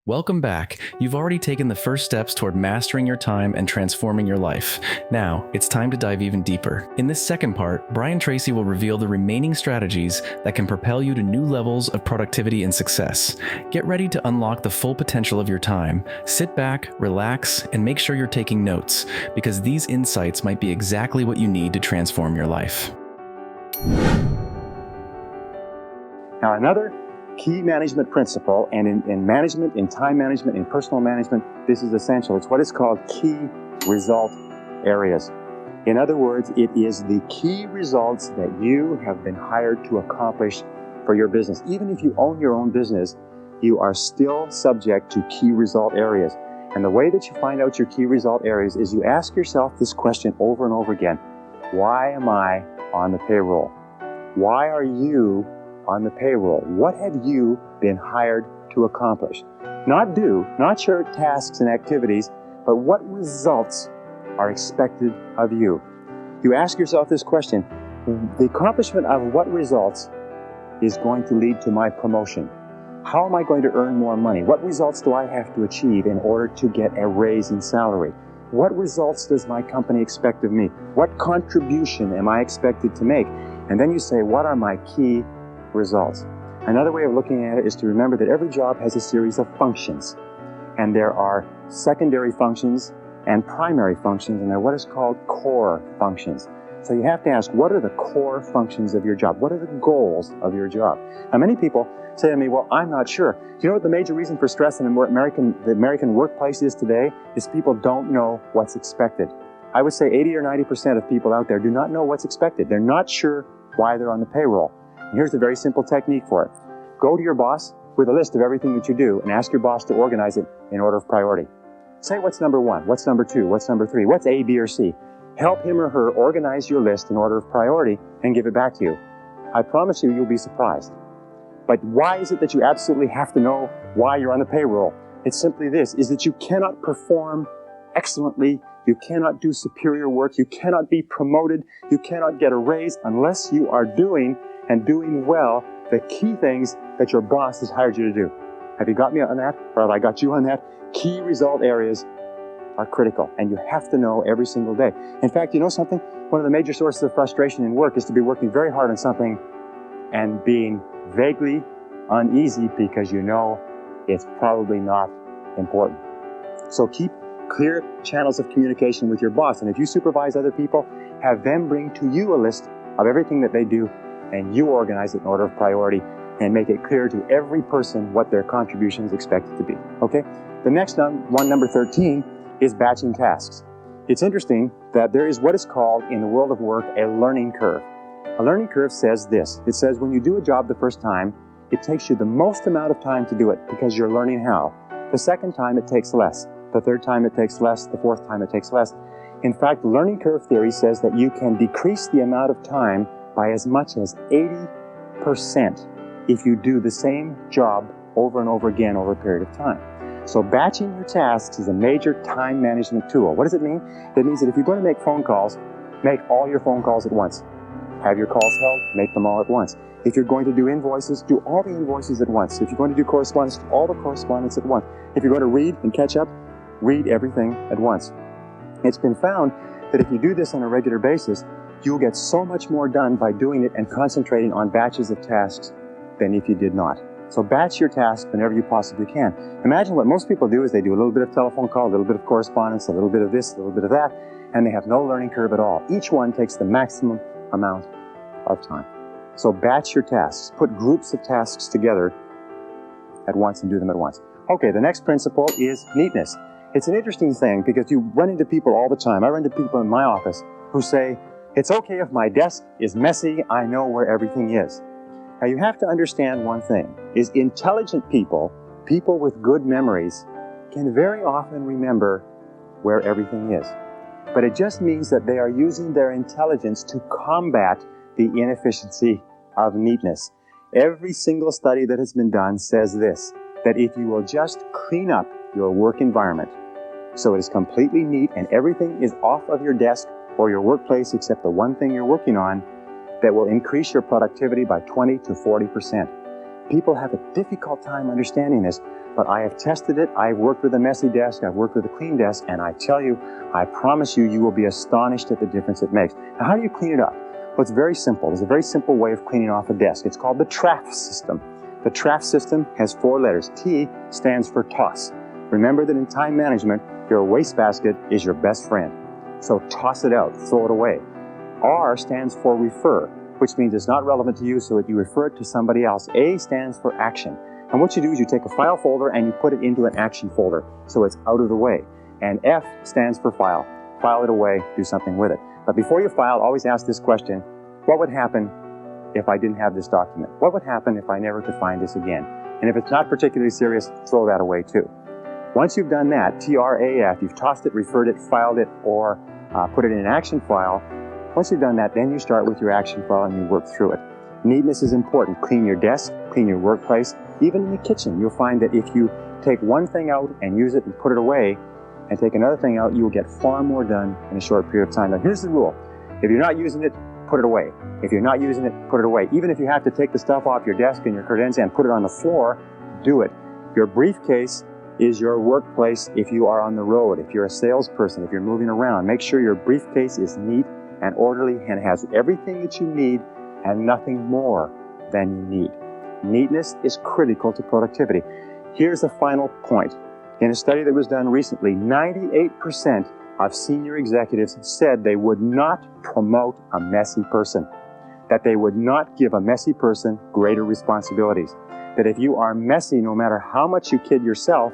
Welcome back. You've already taken the first steps toward mastering your time and transforming your life. Now, it's time to dive even deeper. In this second part, Brian Tracy will reveal the remaining strategies that can propel you to new levels of productivity and success. Get ready to unlock the full potential of your time. Sit back, relax, and make sure you're taking notes, because these insights might be exactly what you need to transform your life. Now, another key management principle, and in management, in time management, in personal management, this is essential. It's what is called key result areas. In other words, it is the key results that you have been hired to accomplish for your business. Even if you own your own business, you are still subject to key result areas. And the way that you find out your key result areas is you ask yourself this question over and over again. Why am I on the payroll? Why are you on the payroll? What have you been hired to accomplish? Not your tasks and activities, but what results are expected of you? You ask yourself this question, the accomplishment of what results is going to lead to my promotion? How am I going to earn more money? What results do I have to achieve in order to get a raise in salary? What results does my company expect of me? What contribution am I expected to make? And then you say, what are my key results? Another way of looking at it is to remember that every job has a series of functions, and there are secondary functions and primary functions, and they're what is called core functions. So you have to ask, what are the core functions of your job? What are the goals of your job? Now, many people say to me, well, I'm not sure. Do you know what the major reason for stress in the American workplace is today? Is people don't know what's expected. I would say 80 or 90% of people out there do not know what's expected. They're not sure why they're on the payroll. And here's a very simple technique for it. Go to your boss with a list of everything that you do and ask your boss to organize it in order of priority. Say what's number one, what's number two, what's number three, what's A, B, or C. Help him or her organize your list in order of priority and give it back to you. I promise you, you'll be surprised. But why is it that you absolutely have to know why you're on the payroll? It's simply this, is that you cannot perform excellently, you cannot do superior work, you cannot be promoted, you cannot get a raise unless you are doing well the key things that your boss has hired you to do. Have you got me on that? Or have I got you on that? Key result areas are critical, and you have to know every single day. In fact, you know something? One of the major sources of frustration in work is to be working very hard on something and being vaguely uneasy because you know it's probably not important. So keep clear channels of communication with your boss, and if you supervise other people, have them bring to you a list of everything that they do, and you organize it in order of priority and make it clear to every person what their contribution is expected to be. Okay? The next one, number 13, is batching tasks. It's interesting that there is what is called in the world of work a learning curve. A learning curve says this. It says when you do a job the first time, it takes you the most amount of time to do it because you're learning how. The second time it takes less. The third time it takes less. The fourth time it takes less. In fact, learning curve theory says that you can decrease the amount of time by as much as 80% if you do the same job over and over again over a period of time. So batching your tasks is a major time management tool. What does it mean? It means that if you're going to make phone calls, make all your phone calls at once. Have your calls held, make them all at once. If you're going to do invoices, do all the invoices at once. If you're going to do correspondence, do all the correspondence at once. If you're going to read and catch up, read everything at once. It's been found that if you do this on a regular basis, you'll get so much more done by doing it and concentrating on batches of tasks than if you did not. So batch your tasks whenever you possibly can. Imagine what most people do is they do a little bit of telephone call, a little bit of correspondence, a little bit of this, a little bit of that, and they have no learning curve at all. Each one takes the maximum amount of time. So batch your tasks. Put groups of tasks together at once and do them at once. Okay, the next principle is neatness. It's an interesting thing because you run into people all the time. I run into people in my office who say, it's okay if my desk is messy, I know where everything is. Now you have to understand one thing, is intelligent people, people with good memories, can very often remember where everything is. But it just means that they are using their intelligence to combat the inefficiency of neatness. Every single study that has been done says this, that if you will just clean up your work environment so it is completely neat and everything is off of your desk or your workplace except the one thing you're working on, that will increase your productivity by 20 to 40%. People have a difficult time understanding this, but I have tested it. I've worked with a messy desk, I've worked with a clean desk, and I tell you, I promise you, you will be astonished at the difference it makes. Now, how do you clean it up? Well, it's very simple. There's a very simple way of cleaning off a desk. It's called the TRAF system. The TRAF system has 4 letters. T stands for toss. Remember that in time management, your wastebasket is your best friend. So toss it out, throw it away. R stands for refer, which means it's not relevant to you, so you refer it to somebody else. A stands for action. And what you do is you take a file folder and you put it into an action folder, so it's out of the way. And F stands for file. File it away, do something with it. But before you file, always ask this question: what would happen if I didn't have this document? What would happen if I never could find this again? And if it's not particularly serious, throw that away too. Once you've done that, TRAF, you've tossed it, referred it, filed it, or put it in an action file. Once you've done that, then you start with your action file and you work through it. Neatness is important. Clean your desk, clean your workplace. Even in the kitchen, you'll find that if you take one thing out and use it and put it away, and take another thing out, you will get far more done in a short period of time. Now, here's the rule. If you're not using it, put it away. If you're not using it, put it away. Even if you have to take the stuff off your desk and your credenza and put it on the floor, do it. Your briefcase is your workplace if you are on the road, if you're a salesperson, if you're moving around. Make sure your briefcase is neat and orderly and has everything that you need and nothing more than you need. Neatness is critical to productivity. Here's the final point. In a study that was done recently, 98% of senior executives said they would not promote a messy person, that they would not give a messy person greater responsibilities, that if you are messy, no matter how much you kid yourself,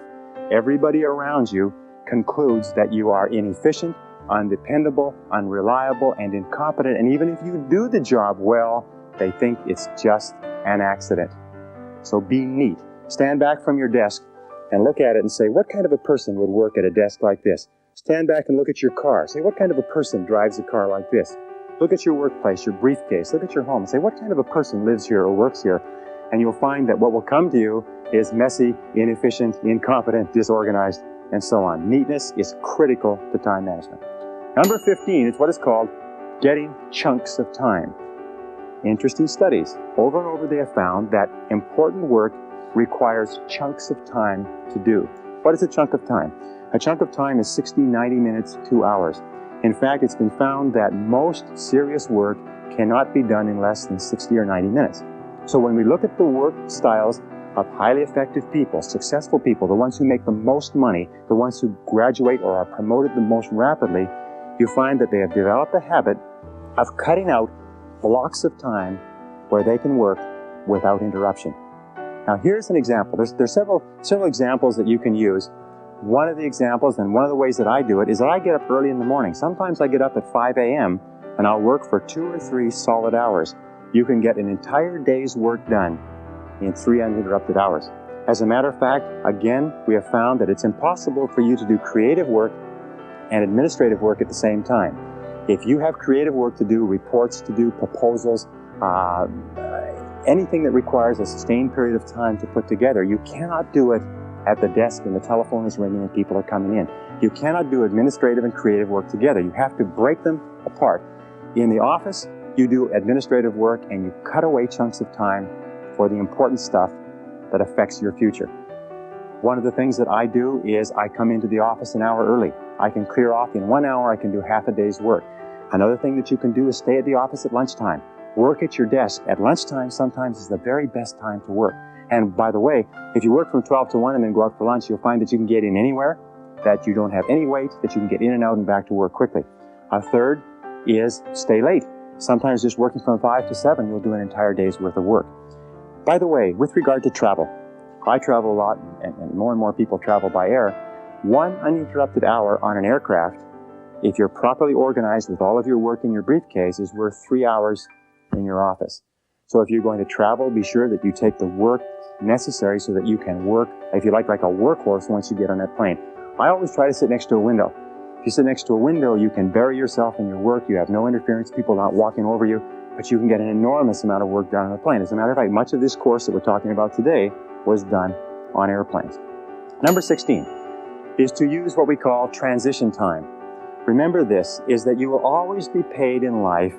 everybody around you concludes that you are inefficient, undependable, unreliable, and incompetent, and even if you do the job well, they think it's just an accident. So be neat. Stand back from your desk and look at it and say, what kind of a person would work at a desk like this? Stand back and look at your car. Say, what kind of a person drives a car like this? Look at your workplace, your briefcase. Look at your home and say, what kind of a person lives here or works here? And you'll find that what will come to you is messy, inefficient, incompetent, disorganized, and so on. Neatness is critical to time management. Number 15 is what is called getting chunks of time. Interesting studies. Over and over they have found that important work requires chunks of time to do. What is a chunk of time? A chunk of time is 60, 90 minutes, 2 hours. In fact, it's been found that most serious work cannot be done in less than 60 or 90 minutes. So when we look at the work styles of highly effective people, successful people, the ones who make the most money, the ones who graduate or are promoted the most rapidly, you find that they have developed a habit of cutting out blocks of time where they can work without interruption. Now here's an example. There's several examples that you can use. One of the examples and one of the ways that I do it is that I get up early in the morning. Sometimes I get up at 5 a.m. and I'll work for 2 or 3 solid hours. You can get an entire day's work done in 3 uninterrupted hours. As a matter of fact, again, we have found that it's impossible for you to do creative work and administrative work at the same time. If you have creative work to do, reports to do, proposals, anything that requires a sustained period of time to put together, you cannot do it at the desk when the telephone is ringing and people are coming in. You cannot do administrative and creative work together. You have to break them apart. In the office, you do administrative work and you cut away chunks of time for the important stuff that affects your future. One of the things that I do is I come into the office an hour early. I can clear off in 1 hour, I can do half a day's work. Another thing that you can do is stay at the office at lunchtime. Work at your desk. At lunchtime sometimes is the very best time to work. And by the way, if you work from 12 to 1 and then go out for lunch, you'll find that you can get in anywhere, that you don't have any wait, that you can get in and out and back to work quickly. A third is stay late. Sometimes just working from 5 to 7, you'll do an entire day's worth of work. By the way, with regard to travel, I travel a lot and more people travel by air. 1 uninterrupted hour on an aircraft, if you're properly organized with all of your work in your briefcase, is worth 3 hours in your office. So if you're going to travel, be sure that you take the work necessary so that you can work, if you like a workhorse once you get on that plane. I always try to sit next to a window. If you sit next to a window, you can bury yourself in your work. You have no interference, people not walking over you, but you can get an enormous amount of work done on a plane. As a matter of fact, much of this course that we're talking about today was done on airplanes. Number 16 is to use what we call transition time. Remember this, is that you will always be paid in life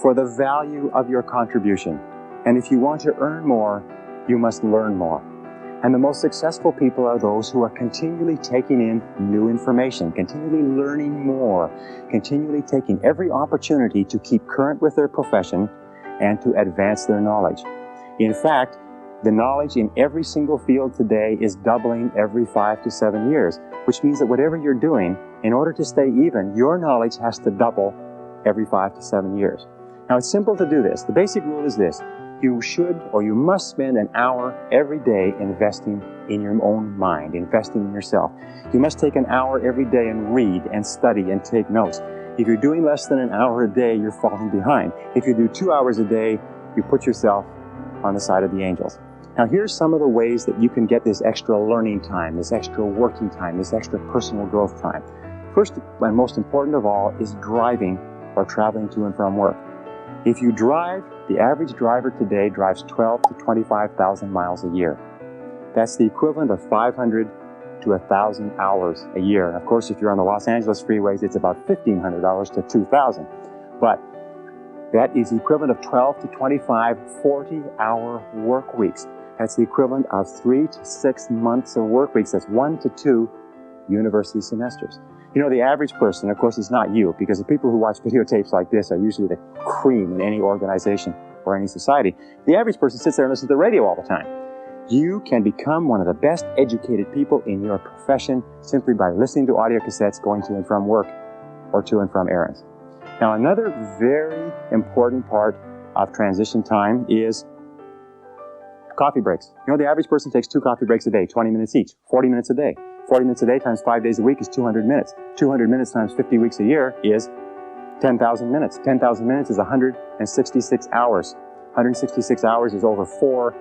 for the value of your contribution. And if you want to earn more, you must learn more. And the most successful people are those who are continually taking in new information, continually learning more, continually taking every opportunity to keep current with their profession and to advance their knowledge. In fact, the knowledge in every single field today is doubling every 5 to 7 years, which means that whatever you're doing, in order to stay even, your knowledge has to double every 5 to 7 years. Now, it's simple to do this. The basic rule is this. You should or you must spend an hour every day investing in your own mind, investing in yourself. You must take an hour every day and read and study and take notes. If you're doing less than an hour a day, you're falling behind. If you do 2 hours a day, you put yourself on the side of the angels. Now, here's some of the ways that you can get this extra learning time, this extra working time, this extra personal growth time. First and most important of all is driving or traveling to and from work. If you drive, the average driver today drives 12 to 25,000 miles a year. That's the equivalent of 500 to 1,000 hours a year. And of course, if you're on the Los Angeles freeways, it's about $1,500 to $2,000. But that is the equivalent of 12 to 25 40-hour work weeks. That's the equivalent of 3 to 6 months of work weeks. That's 1 to 2 university semesters. You know, the average person, of course, is not you, because the people who watch videotapes like this are usually the cream in any organization or any society. The average person sits there and listens to the radio all the time. You can become one of the best educated people in your profession simply by listening to audio cassettes going to and from work or to and from errands. Now, another very important part of transition time is coffee breaks. You know, the average person takes 2 coffee breaks a day, 20 minutes each, 40 minutes a day. 40 minutes a day times 5 days a week is 200 minutes. 200 minutes times 50 weeks a year is 10,000 minutes. 10,000 minutes is 166 hours. 166 hours is over 4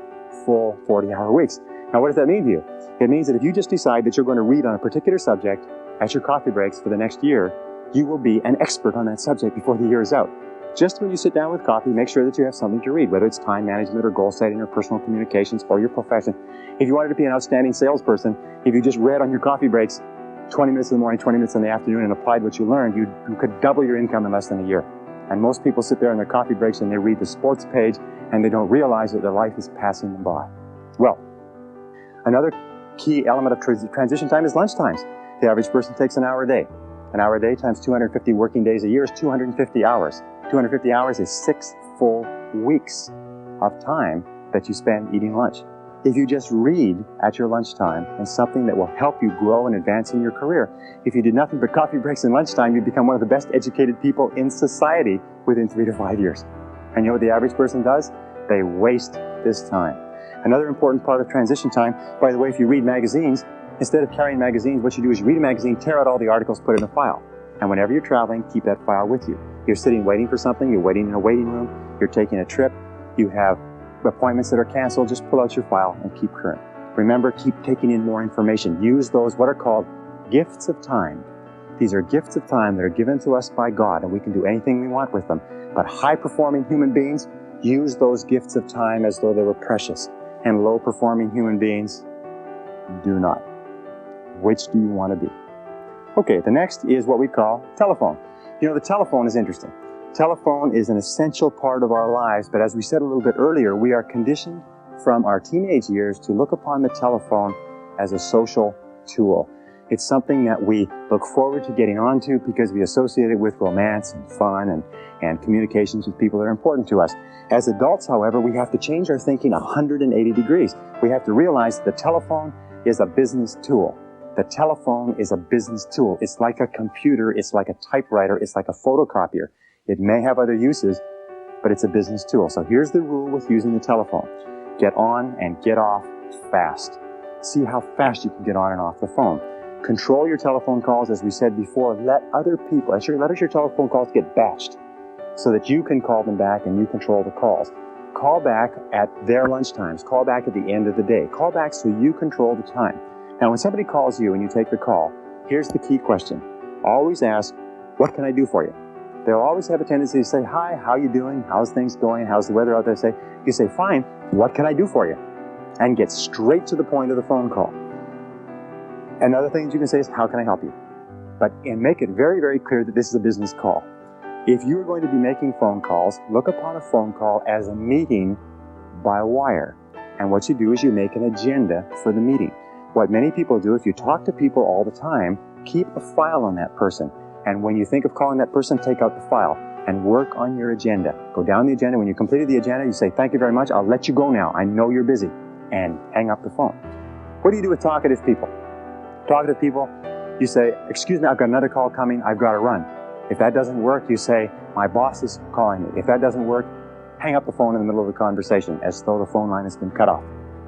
full 40-hour weeks. Now, what does that mean to you? It means that if you just decide that you're going to read on a particular subject at your coffee breaks for the next year, you will be an expert on that subject before the year is out. Just when you sit down with coffee, make sure that you have something to read, whether it's time management or goal setting or personal communications or your profession. If you wanted to be an outstanding salesperson, if you just read on your coffee breaks 20 minutes in the morning, 20 minutes in the afternoon and applied what you learned, you could double your income in less than a year. And most people sit there on their coffee breaks and they read the sports page and they don't realize that their life is passing them by. Well, another key element of transition time is lunch times. The average person takes an hour a day. An hour a day times 250 working days a year is 250 hours. 250 hours is 6 full weeks of time that you spend eating lunch. If you just read at your lunchtime and something that will help you grow and advance in your career, if you did nothing but coffee breaks and lunchtime, you'd become one of the best educated people in society within 3 to 5 years. And you know what the average person does? They waste this time. Another important part of transition time, by the way, if you read magazines, instead of carrying magazines, what you do is you read a magazine, tear out all the articles, put it in a file. And whenever you're traveling, keep that file with you. You're sitting waiting for something, you're waiting in a waiting room, you're taking a trip, you have appointments that are canceled, just pull out your file and keep current. Remember, keep taking in more information. Use those, what are called gifts of time. These are gifts of time that are given to us by God, and we can do anything we want with them. But high-performing human beings use those gifts of time as though they were precious. And low-performing human beings do not. Which do you want to be? Okay, the next is what we call telephone. You know, the telephone is interesting. Telephone is an essential part of our lives, but as we said a little bit earlier, we are conditioned from our teenage years to look upon the telephone as a social tool. It's something that we look forward to getting onto because we associate it with romance and fun and communications with people that are important to us. As adults, however, we have to change our thinking 180 degrees. We have to realize the telephone is a business tool. The telephone is a business tool. It's like a computer, it's like a typewriter, it's like a photocopier. It may have other uses, but it's a business tool. So here's the rule with using the telephone. Get on and get off fast. See how fast you can get on and off the phone. Control your telephone calls, as we said before. Let other people, let your telephone calls get batched so that you can call them back and you control the calls. Call back at their lunch times. Call back at the end of the day. Call back so you control the time. Now, when somebody calls you and you take the call, here's the key question. Always ask, what can I do for you? They'll always have a tendency to say, hi, how you doing? How's things going? How's the weather out there? You say, fine, what can I do for you? And get straight to the point of the phone call. Another thing that you can say is, how can I help you? And make it very, very clear that this is a business call. If you're going to be making phone calls, look upon a phone call as a meeting by wire. And what you do is you make an agenda for the meeting. What many people do, if you talk to people all the time, keep a file on that person. And when you think of calling that person, take out the file and work on your agenda. Go down the agenda. When you completed the agenda, you say, thank you very much. I'll let you go now. I know you're busy. And hang up the phone. What do you do with talkative people? Talkative people, you say, excuse me, I've got another call coming. I've got to run. If that doesn't work, you say, my boss is calling me. If that doesn't work, hang up the phone in the middle of the conversation as though the phone line has been cut off.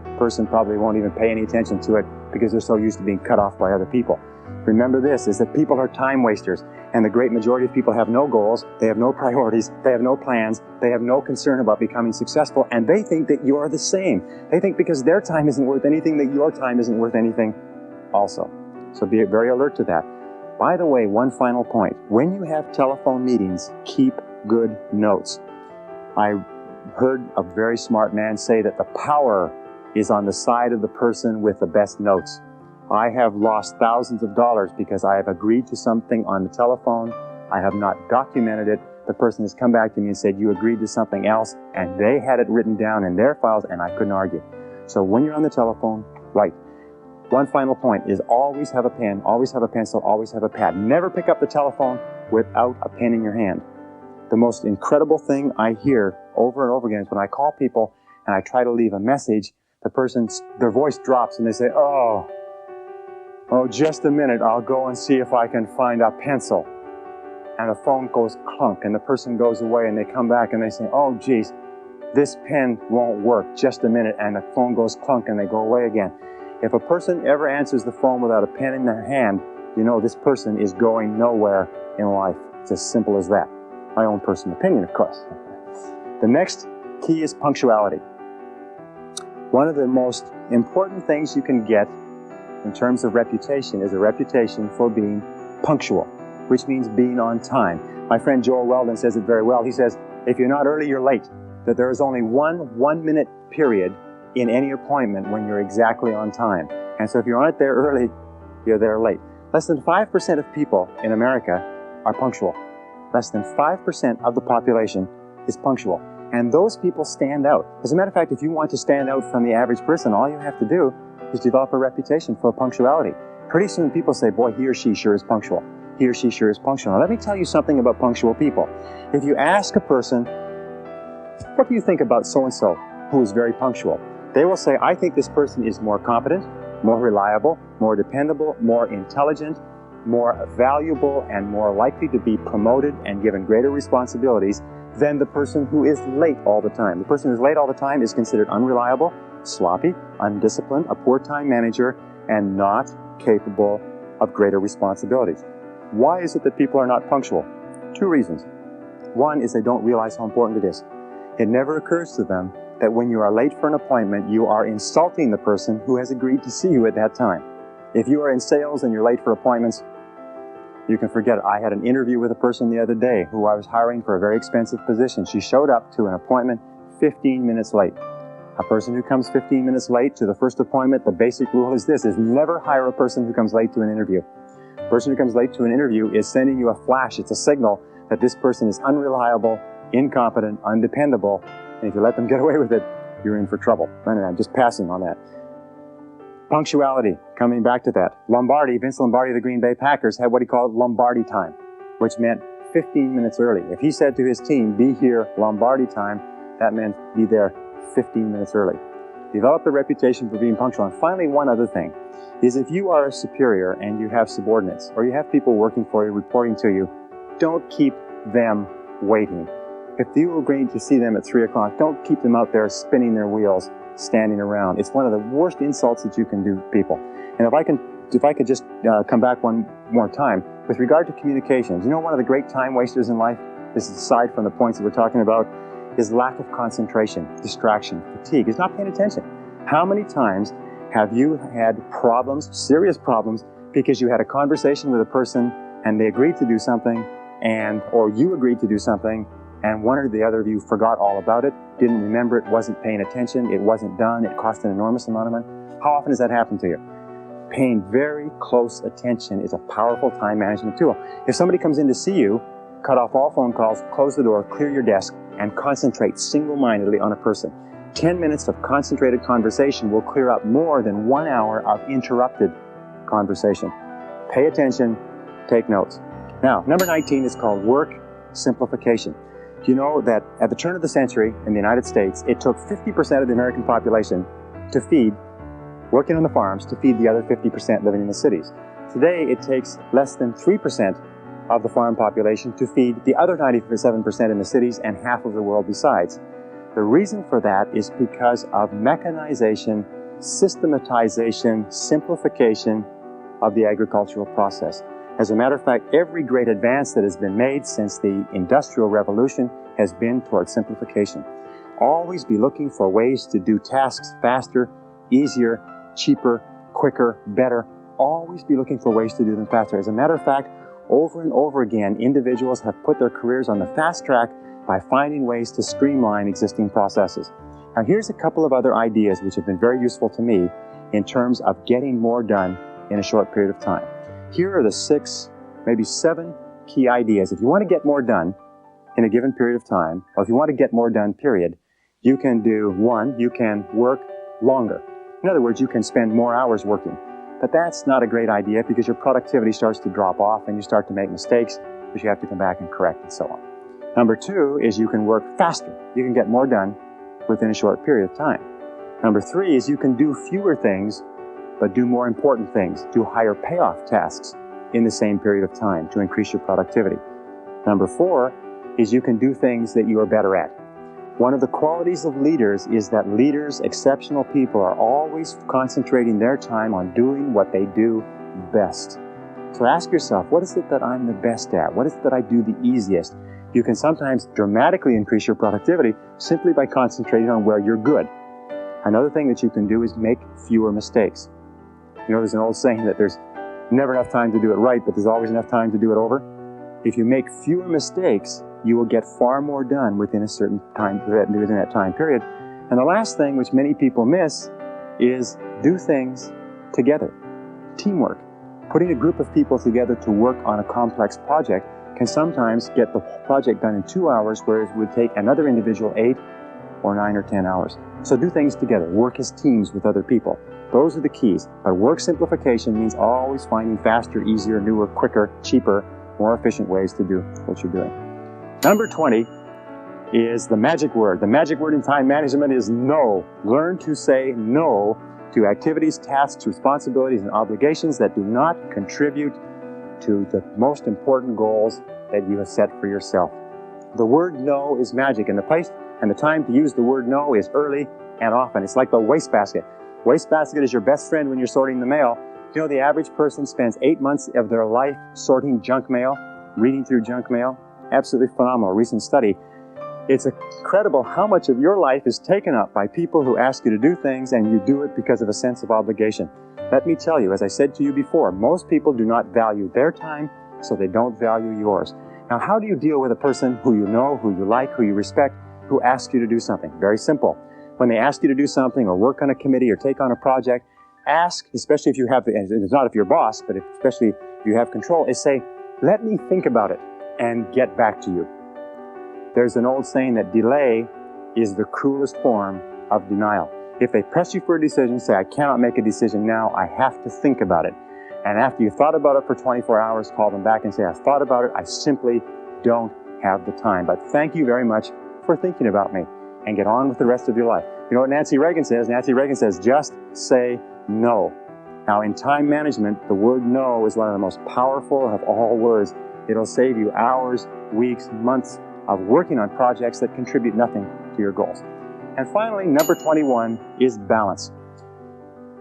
The person probably won't even pay any attention to it because they're so used to being cut off by other people. Remember this, is that people are time wasters, and the great majority of people have no goals, they have no priorities, they have no plans, they have no concern about becoming successful, and they think that you're the same. They think because their time isn't worth anything, that your time isn't worth anything also. So be very alert to that. By the way, one final point. When you have telephone meetings, keep good notes. I heard a very smart man say that the power is on the side of the person with the best notes. I have lost thousands of dollars because I have agreed to something on the telephone. I have not documented it. The person has come back to me and said, you agreed to something else, and they had it written down in their files, and I couldn't argue. So when you're on the telephone, write. One final point is always have a pen, always have a pencil, always have a pad. Never pick up the telephone without a pen in your hand. The most incredible thing I hear over and over again is when I call people and I try to leave a message, their voice drops and they say, oh, just a minute, I'll go and see if I can find a pencil. And the phone goes clunk and the person goes away and they come back and they say, oh geez, this pen won't work, just a minute, and the phone goes clunk and they go away again. If a person ever answers the phone without a pen in their hand, you know this person is going nowhere in life. It's as simple as that. My own personal opinion, of course. The next key is punctuality. One of the most important things you can get in terms of reputation is a reputation for being punctual, which means being on time. My friend Joel Weldon says it very well. He says, if you're not early, you're late. That there is only one minute period in any appointment when you're exactly on time. And so if you aren't there early, you're there late. Less than 5% of people in America are punctual. Less than 5% of the population is punctual. And those people stand out. As a matter of fact, if you want to stand out from the average person, all you have to do is develop a reputation for punctuality. Pretty soon people say, boy, he or she sure is punctual. He or she sure is punctual. Now let me tell you something about punctual people. If you ask a person, what do you think about so-and-so who is very punctual? They will say, I think this person is more competent, more reliable, more dependable, more intelligent, more valuable, and more likely to be promoted and given greater responsibilities than the person who is late all the time. The person who is late all the time is considered unreliable, sloppy, undisciplined, a poor time manager, and not capable of greater responsibilities. Why is it that people are not punctual? Two reasons. One is they don't realize how important it is. It never occurs to them that when you are late for an appointment, you are insulting the person who has agreed to see you at that time. If you are in sales and you're late for appointments, you can forget it. I had an interview with a person the other day who I was hiring for a very expensive position. She showed up to an appointment 15 minutes late. A person who comes 15 minutes late to the first appointment, the basic rule is this, is never hire a person who comes late to an interview. A person who comes late to an interview is sending you a flash. It's a signal that this person is unreliable, incompetent, undependable, and if you let them get away with it, you're in for trouble. Anyway, I'm just passing on that. Punctuality, coming back to that. Vince Lombardi of the Green Bay Packers had what he called Lombardi time, which meant 15 minutes early. If he said to his team, be here Lombardi time, that meant be there 15 minutes early. Develop the reputation for being punctual. And finally, one other thing is if you are a superior and you have subordinates or you have people working for you, reporting to you, don't keep them waiting. If you agree to see them at 3 o'clock, don't keep them out there spinning their wheels, standing around. It's one of the worst insults that you can do people. And if I could just come back one more time, with regard to communications, you know one of the great time wasters in life, this is aside from the points that we're talking about, is lack of concentration, distraction, fatigue. It's not paying attention. How many times have you had problems, serious problems, because you had a conversation with a person and they agreed to do something, or you agreed to do something, and one or the other of you forgot all about it, didn't remember it, wasn't paying attention, it wasn't done, it cost an enormous amount of money? How often does that happen to you? Paying very close attention is a powerful time management tool. If somebody comes in to see you, cut off all phone calls, close the door, clear your desk, and concentrate single-mindedly on a person. 10 minutes of concentrated conversation will clear up more than 1 hour of interrupted conversation. Pay attention, take notes. Now, number 19 is called work simplification. Do you know that at the turn of the century in the United States, it took 50% of the American population to feed, working on the farms, to feed the other 50% living in the cities? Today, it takes less than 3% of the farm population to feed the other 97% in the cities and half of the world besides. The reason for that is because of mechanization, systematization, simplification of the agricultural process. As a matter of fact, every great advance that has been made since the Industrial Revolution has been towards simplification. Always be looking for ways to do tasks faster, easier, cheaper, quicker, better. Always be looking for ways to do them faster. As a matter of fact, over and over again, individuals have put their careers on the fast track by finding ways to streamline existing processes. Now, here's a couple of other ideas which have been very useful to me in terms of getting more done in a short period of time. Here are the 6, maybe 7 key ideas. If you want to get more done in a given period of time, or if you want to get more done, period, you can do 1, you can work longer. In other words, you can spend more hours working. But that's not a great idea because your productivity starts to drop off and you start to make mistakes, which you have to come back and correct and so on. Number 2 is you can work faster. You can get more done within a short period of time. Number 3 is you can do fewer things, but do more important things, do higher payoff tasks in the same period of time to increase your productivity. Number 4 is you can do things that you are better at. One of the qualities of leaders is that leaders, exceptional people, are always concentrating their time on doing what they do best. So ask yourself, what is it that I'm the best at? What is it that I do the easiest? You can sometimes dramatically increase your productivity simply by concentrating on where you're good. Another thing that you can do is make fewer mistakes. You know, there's an old saying that there's never enough time to do it right, but there's always enough time to do it over. If you make fewer mistakes, you will get far more done within a certain time, within that time period. And the last thing, which many people miss, is do things together. Teamwork. Putting a group of people together to work on a complex project can sometimes get the project done in 2 hours, whereas it would take another individual 8 or 9 or 10 hours. So do things together. Work as teams with other people. Those are the keys. But work simplification means always finding faster, easier, newer, quicker, cheaper, more efficient ways to do what you're doing. Number 20 is the magic word. The magic word in time management is no. Learn to say no to activities, tasks, responsibilities, and obligations that do not contribute to the most important goals that you have set for yourself. The word no is magic, and the place and the time to use the word no is early and often. It's like the wastebasket. Wastebasket is your best friend when you're sorting the mail. You know, the average person spends 8 months of their life sorting junk mail, reading through junk mail. Absolutely phenomenal. Recent study. It's incredible how much of your life is taken up by people who ask you to do things and you do it because of a sense of obligation. Let me tell you, as I said to you before, most people do not value their time, so they don't value yours. Now, how do you deal with a person who you know, who you like, who you respect, who asks you to do something? Very simple. When they ask you to do something or work on a committee or take on a project, ask, especially if you have, and it's not if you're boss, but especially if you have control, is say, let me think about it and get back to you. There's an old saying that delay is the cruelest form of denial. If they press you for a decision, say, I cannot make a decision now, I have to think about it. And after you've thought about it for 24 hours, call them back and say, I've thought about it, I simply don't have the time. But thank you very much for thinking about me, and get on with the rest of your life. You know what Nancy Reagan says? Nancy Reagan says, just say no. Now, in time management, the word no is one of the most powerful of all words. It'll save you hours, weeks, months of working on projects that contribute nothing to your goals. And finally, number 21 is balance.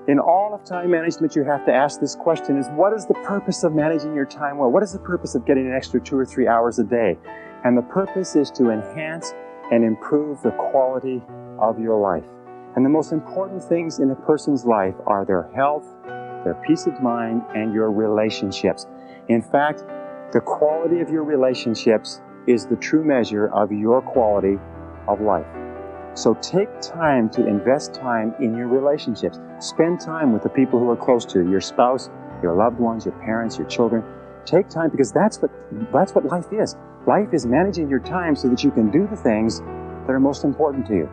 In all of time management, you have to ask this question: is what is the purpose of managing your time well? What is the purpose of getting an extra 2 or 3 hours a day? And the purpose is to enhance and improve the quality of your life. And the most important things in a person's life are their health, their peace of mind, and your relationships. In fact, the quality of your relationships is the true measure of your quality of life. So take time to invest time in your relationships. Spend time with the people who are close to you, your spouse, your loved ones, your parents, your children. Take time, because that's what life is. Life is managing your time so that you can do the things that are most important to you.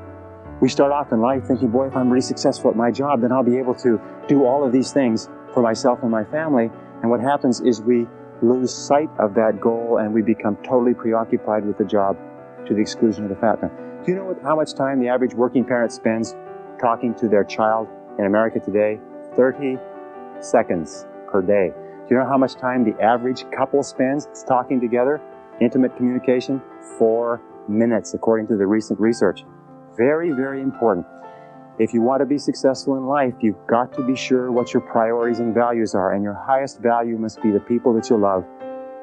We start off in life thinking, boy, if I'm really successful at my job, then I'll be able to do all of these things for myself and my family. And what happens is we lose sight of that goal and we become totally preoccupied with the job to the exclusion of the family. Do you know how much time the average working parent spends talking to their child in America today? 30 seconds per day. Do you know how much time the average couple spends talking together? Intimate communication? 4 minutes, according to the recent research. Very, very important. If you want to be successful in life, you've got to be sure what your priorities and values are. And your highest value must be the people that you love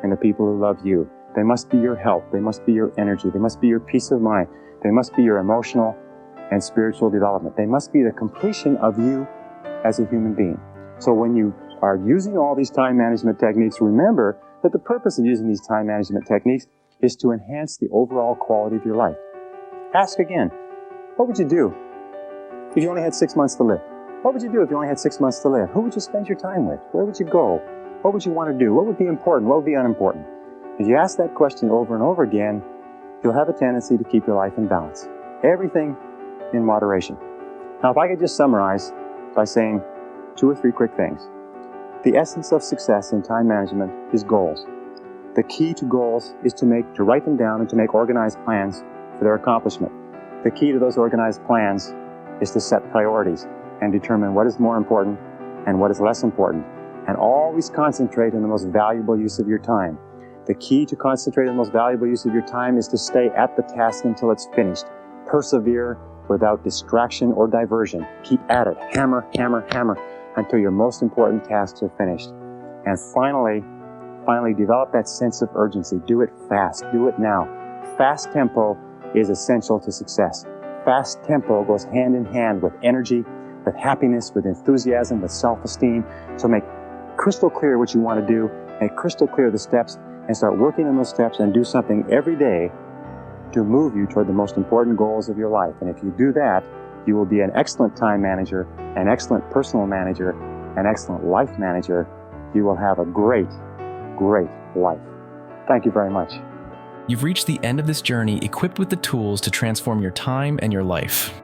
and the people who love you. They must be your health. They must be your energy. They must be your peace of mind. They must be your emotional and spiritual development. They must be the completion of you as a human being. So when you are using all these time management techniques, remember that the purpose of using these time management techniques is to enhance the overall quality of your life. Ask again, what would you do if you only had 6 months to live? What would you do if you only had 6 months to live? Who would you spend your time with? Where would you go? What would you want to do? What would be important? What would be unimportant? If you ask that question over and over again, you'll have a tendency to keep your life in balance. Everything in moderation. Now, if I could just summarize by saying 2 or 3 quick things. The essence of success in time management is goals. The key to goals is to write them down and to make organized plans for their accomplishment. The key to those organized plans is to set priorities and determine what is more important and what is less important, and always concentrate on the most valuable use of your time. The key to concentrate on the most valuable use of your time is to stay at the task until it's finished. Persevere without distraction or diversion. Keep at it. Hammer, hammer, hammer until your most important tasks are finished. And finally, develop that sense of urgency. Do it fast. Do it now. Fast tempo is essential to success. Fast tempo goes hand in hand with energy, with happiness, with enthusiasm, with self-esteem. So make crystal clear what you want to do, make crystal clear the steps, and start working on those steps and do something every day to move you toward the most important goals of your life. And if you do that, you will be an excellent time manager, an excellent personal manager, an excellent life manager. You will have a great, great life. Thank you very much. You've reached the end of this journey equipped with the tools to transform your time and your life.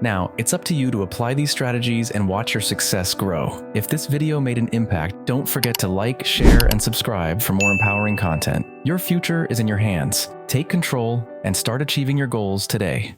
Now, it's up to you to apply these strategies and watch your success grow. If this video made an impact, don't forget to like, share, and subscribe for more empowering content. Your future is in your hands. Take control and start achieving your goals today.